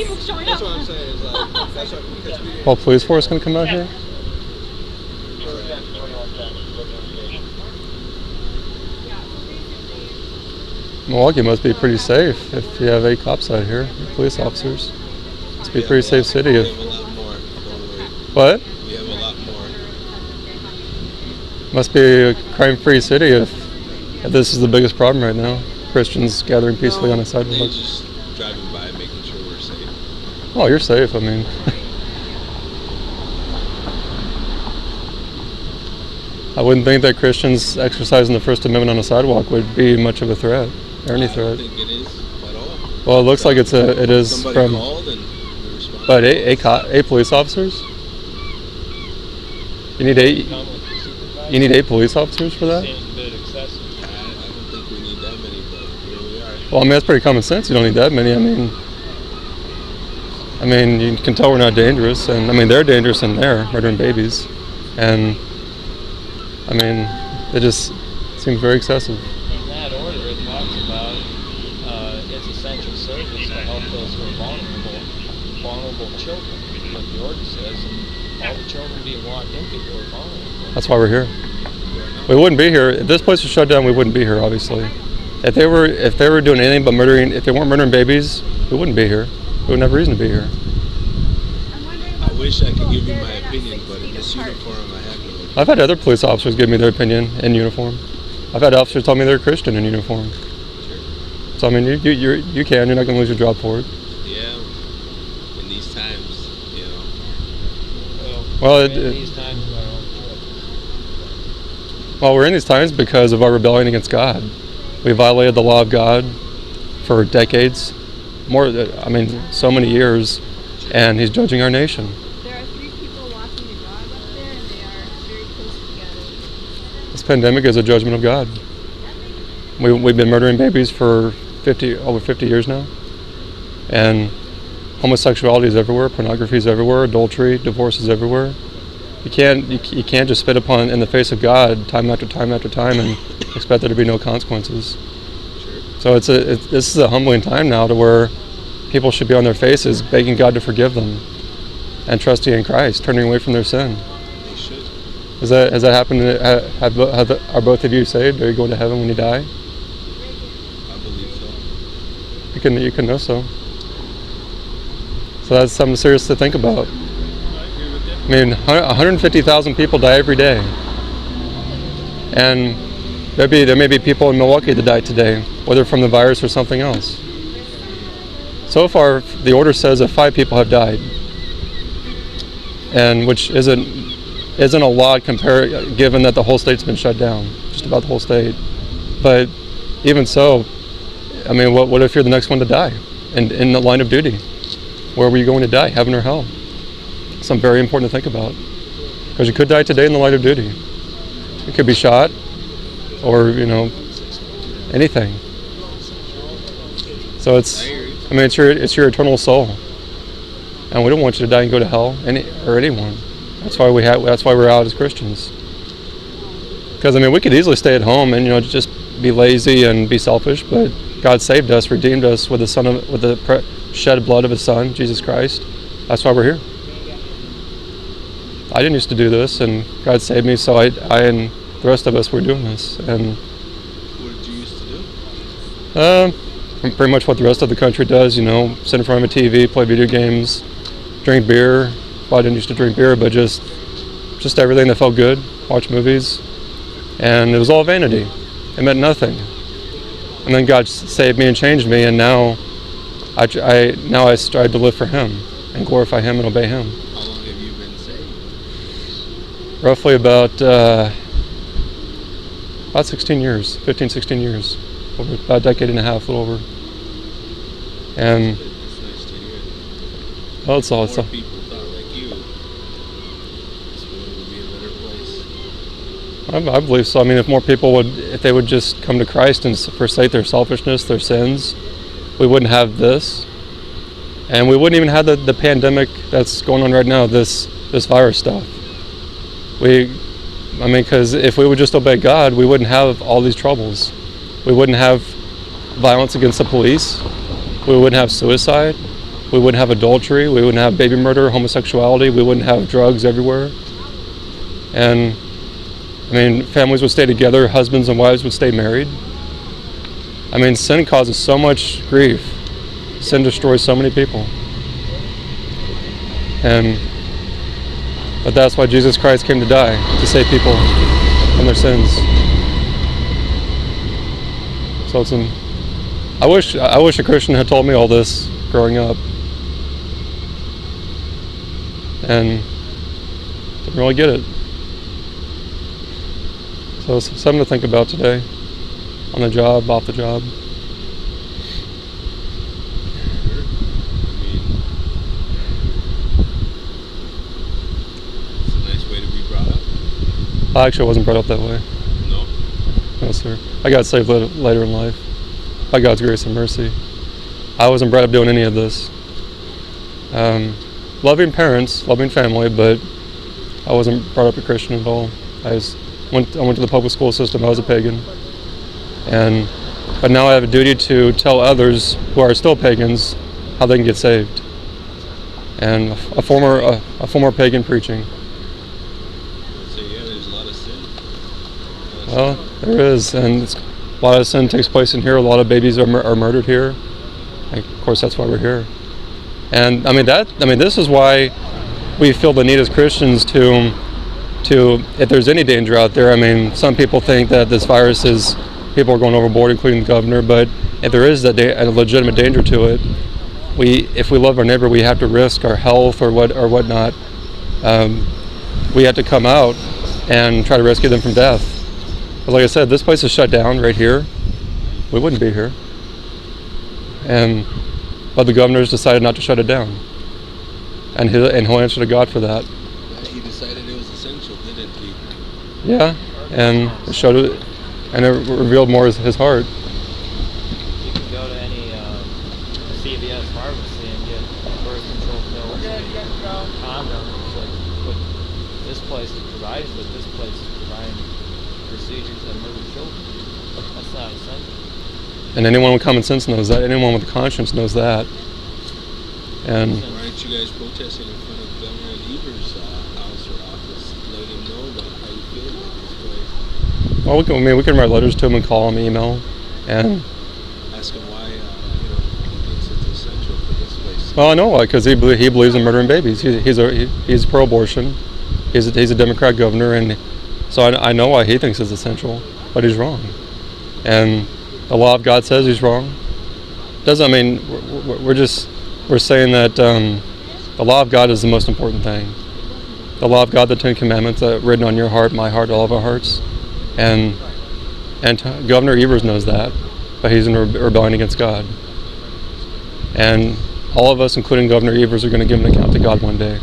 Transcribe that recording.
people showing up. That's what I'm saying. It's like, that's what, because we Well, police force gonna come out here? Milwaukee must be pretty safe if you have 8 cops out here, police officers. Must be a pretty safe city. We have a lot more, don't worry. What? We have a lot more. Must be a crime-free city if this is the biggest problem right now. Christians gathering peacefully on a sidewalk. They're just driving by, making sure we're safe. Oh, you're safe, I mean. I wouldn't think that Christians exercising the First Amendment on a sidewalk would be much of a threat, or any threat. I don't think it is at all. Well, it looks like it is Somebody from. called and we responded. But 8 police officers? You need 8. You need 8 police officers for that? Seems a bit excessive. I don't think we need that many, but here we are. Well, I mean that's pretty common sense. You don't need that many. I mean you can tell we're not dangerous, and I mean they're dangerous in there, murdering babies, and I mean it just seems very excessive. In that order, it talks about its essential service to help those who are vulnerable children. What the order says, and all the children being walked into are vulnerable. That's why we're here. We wouldn't be here if this place was shut down. We wouldn't be here, obviously. If they were doing anything but murdering, if they weren't murdering babies, we wouldn't be here. We wouldn't have a reason to be here. I wish I could give you my opinion, but in this uniform I have no opinion. I've had other police officers give me their opinion in uniform. I've had officers tell me they're Christian in uniform. Sure. So I mean, you're not going to lose your job for it. Yeah. In these times, you know. Well, in these times of our own choice. Well, we're in these times because of our rebellion against God. We violated the law of God for decades, so many years, and He's judging our nation. There are 3 people walking the dog up there, and they are very close together. This pandemic is a judgment of God. We've been murdering babies for over 50 years now, and homosexuality is everywhere, pornography is everywhere, adultery, divorce is everywhere. You can't just spit upon in the face of God time after time after time and expect there to be no consequences. So this is a humbling time now to where people should be on their faces begging God to forgive them and trusting in Christ, turning away from their sin. They should. Has that happened? Are both of you saved? Are you going to heaven when you die? I believe so. You can know so. So that's something serious to think about. I mean, 150,000 people die every day, and there may be people in Milwaukee that died today, whether from the virus or something else. So far, the order says that 5 people have died, and which isn't a lot given that the whole state's been shut down, just about the whole state. But even so, I mean, what if you're the next one to die in the line of duty? Where were you going to die, heaven or hell? Something very important to think about, because you could die today in the line of duty. You could be shot, or anything. So it's your eternal soul, and we don't want you to die and go to hell, or anyone. That's why we're out as Christians. Because we could easily stay at home and just be lazy and be selfish, but God saved us, redeemed us with the shed blood of His Son, Jesus Christ. That's why we're here. I didn't used to do this, and God saved me, so I and the rest of us were doing this. And What did you used to do? pretty much what the rest of the country does, sit in front of a TV, play video games, drink beer. Well, I didn't used to drink beer, but just everything that felt good, watch movies, and it was all vanity. It meant nothing. And then God saved me and changed me, and now I strive to live for Him and glorify Him and obey Him. How long have you been saved? Roughly about 16 years, 15, 16 years, about a decade and a half, a little over. And It's nice to hear. well, it's all. More people thought like you, this world would be a better place. I believe so. If more people if they would just come to Christ and forsake their selfishness, their sins, we wouldn't have this, and we wouldn't even have the pandemic that's going on right now. This virus stuff. Because if we would just obey God, we wouldn't have all these troubles. We wouldn't have violence against the police. We wouldn't have suicide. we wouldn't have adultery, we wouldn't have baby murder, homosexuality, we wouldn't have drugs everywhere. And I mean, families would stay together, husbands and wives would stay married. I mean, sin causes so much grief. Sin destroys so many people. But that's why Jesus Christ came to die, to save people from their sins. So I wish a Christian had told me all this growing up. And didn't really get it. So it's something to think about today. On the job, off the job. It's a nice way to be brought up. I actually wasn't brought up that way. No. No, sir. I got saved later in life. By God's grace and mercy. I wasn't brought up doing any of this. Loving parents, loving family, but I wasn't brought up a Christian at all. I went to the public school system. I was a pagan. But now I have a duty to tell others who are still pagans how they can get saved. And a former pagan preaching. So yeah, there's a lot of sin. Well, there is, and a lot of sin takes place in here. A lot of babies are murdered here. And of course, that's why we're here. And this is why we feel the need as Christians to if there's any danger out there. I mean, some people think that this virus is people are going overboard, including the governor. But if there is a legitimate danger to it, if we love our neighbor, we have to risk our health or whatnot. We have to come out and try to rescue them from death. But like I said, this place is shut down right here. We wouldn't be here. But the governor's decided not to shut it down. And he'll answer to God for that. He decided it was essential, didn't he? Yeah, and it showed it, and it revealed more his heart. You can go to any CVS pharmacy and get birth control pills and condoms. But this place is providing, this place is providing procedures that murder children. That's not essential. And anyone with common sense knows that. Anyone with a conscience knows that. And why aren't you guys protesting in front of Governor Evers' house or office, letting him know about how you feel about this place? well, we can write letters to him and call him, email, and ask him why he thinks it's essential for this place. well, I know why, because he believes in murdering babies. He's pro-abortion. He's a Democrat governor, and so I know why he thinks it's essential, but he's wrong. And the law of God says he's wrong. We're saying that the law of God is the most important thing. The law of God, the 10 Commandments, written on your heart, my heart, all of our hearts. And Governor Evers knows that, but he's in rebellion against God. And all of us, including Governor Evers, are going to give an account to God one day.